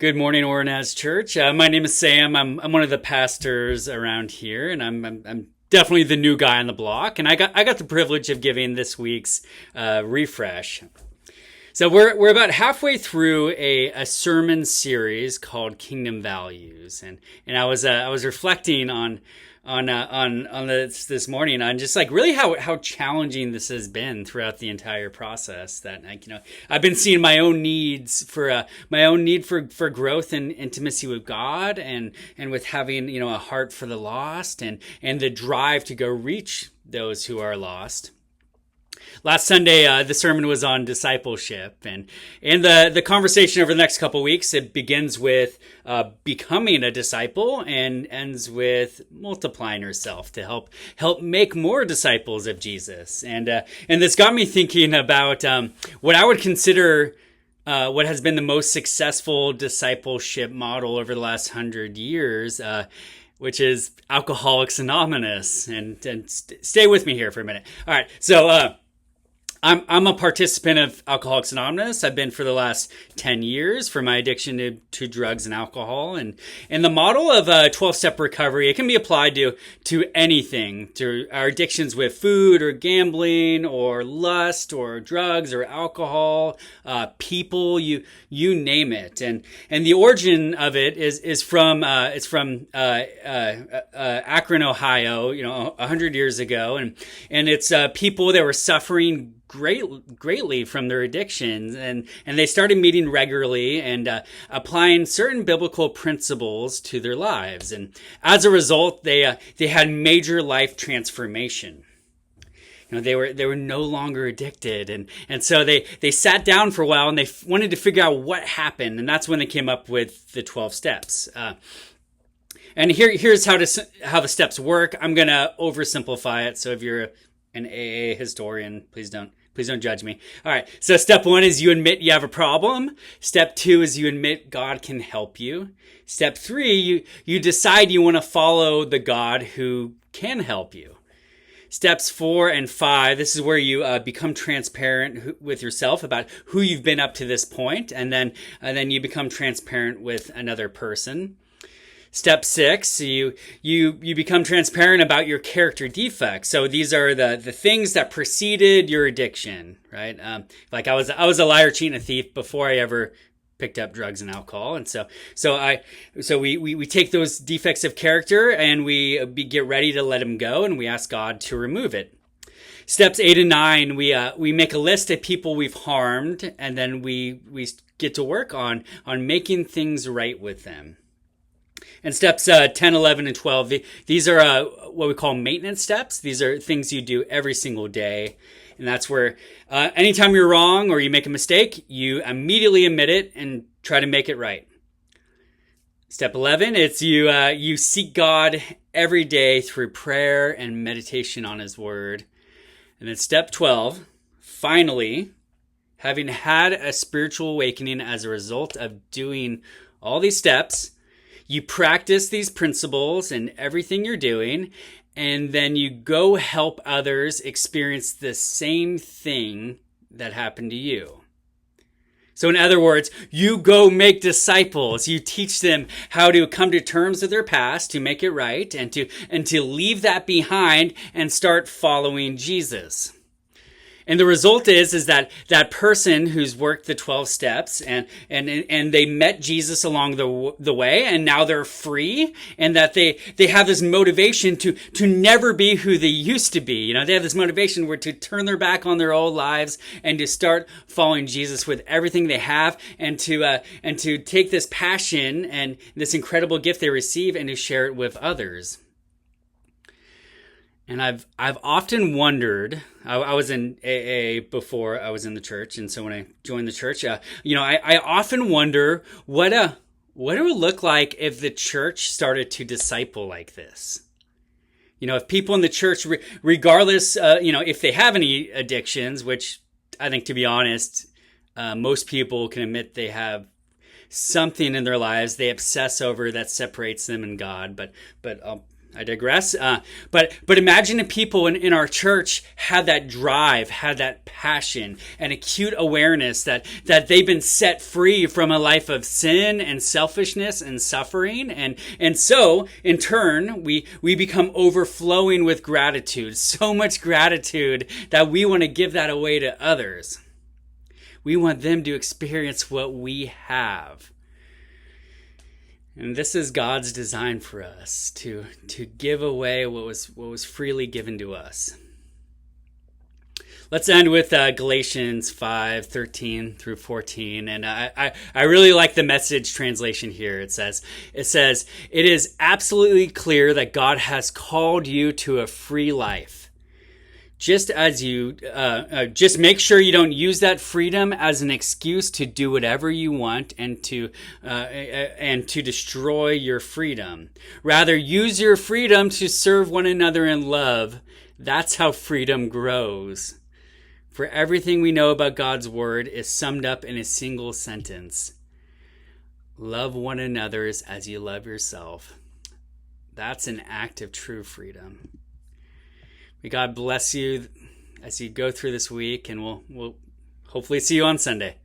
Good morning, OroNaz Church. My name is Sam. I'm one of the pastors around here, and I'm definitely the new guy on the block. And I got the privilege of giving this week's refresh. So we're about halfway through a sermon series called Kingdom Values, and I was reflecting on this morning on just like really how challenging this has been throughout the entire process. That I've been seeing my own needs for my own need for growth and intimacy with God, and with having a heart for the lost, and the drive to go reach those who are lost. Last Sunday, the sermon was on discipleship, and the conversation over the next couple of weeks, it begins with becoming a disciple and ends with multiplying yourself to help make more disciples of Jesus. And this got me thinking about what I would consider what has been the most successful discipleship model over the last 100 years. Which is Alcoholics Anonymous, and stay with me here for a minute. All right, so I'm a participant of Alcoholics Anonymous. I've been for the last 10 years for my addiction to drugs and alcohol. And the model of 12-step recovery, it can be applied to anything, to our addictions with food or gambling or lust or drugs or alcohol, people, you name it. And the origin of it is from Akron, Ohio, 100 years ago. And it's people that were suffering greatly from their addictions, and they started meeting regularly and applying certain biblical principles to their lives, and as a result they had major life transformation. They were no longer addicted, and so they sat down for a while and they wanted to figure out what happened, and that's when they came up with the 12 steps. And here's how the steps work. I'm gonna oversimplify it, so if you're an AA historian, please don't judge me. All right. So step 1 is you admit you have a problem. Step 2 is you admit God can help you. Step 3, you decide you want to follow the God who can help you. Steps 4 and 5, this is where you become transparent with yourself about who you've been up to this point, and then you become transparent with another person. Step 6, you become transparent about your character defects. So these are the things that preceded your addiction, right? Like I was a liar, cheat, and a thief before I ever picked up drugs and alcohol, and so we take those defects of character and we get ready to let them go, and we ask God to remove it. Steps 8 and 9, we make a list of people we've harmed, and then we get to work on making things right with them. And steps 10, 11, and 12, these are what we call maintenance steps. These are things you do every single day. And that's where anytime you're wrong or you make a mistake, you immediately admit it and try to make it right. Step 11, it's you seek God every day through prayer and meditation on His Word. And then step 12, finally, having had a spiritual awakening as a result of doing all these steps, you practice these principles in everything you're doing, and then you go help others experience the same thing that happened to you. So in other words, you go make disciples. You teach them how to come to terms with their past, to make it right, and to leave that behind and start following Jesus. And the result is that person who's worked the 12 steps and they met Jesus along the way, and now they're free, and that they have this motivation to never be who they used to be. They have this motivation to turn their back on their old lives and to start following Jesus with everything they have, and to take this passion and this incredible gift they receive and to share it with others. And I've often wondered, I was in AA before I was in the church, and so when I joined the church, I often wonder what it would look like if the church started to disciple like this. If people in the church, regardless, if they have any addictions, which I think, to be honest, most people can admit they have something in their lives they obsess over that separates them and God, but I digress. But imagine if people in our church had that drive, had that passion, and acute awareness that they've been set free from a life of sin and selfishness and suffering, and so in turn we become overflowing with gratitude, so much gratitude that we want to give that away to others. We want them to experience what we have. And this is God's design for us, to give away what was freely given to us. Let's end with Galatians 5:13 through 14. And I really like the Message translation here. It says, "It is absolutely clear that God has called you to a free life. Just make sure you don't use that freedom as an excuse to do whatever you want and to destroy your freedom. Rather, use your freedom to serve one another in love. That's how freedom grows. For everything we know about God's word is summed up in a single sentence. Love one another as you love yourself. That's an act of true freedom." May God bless you as you go through this week, and we'll hopefully see you on Sunday.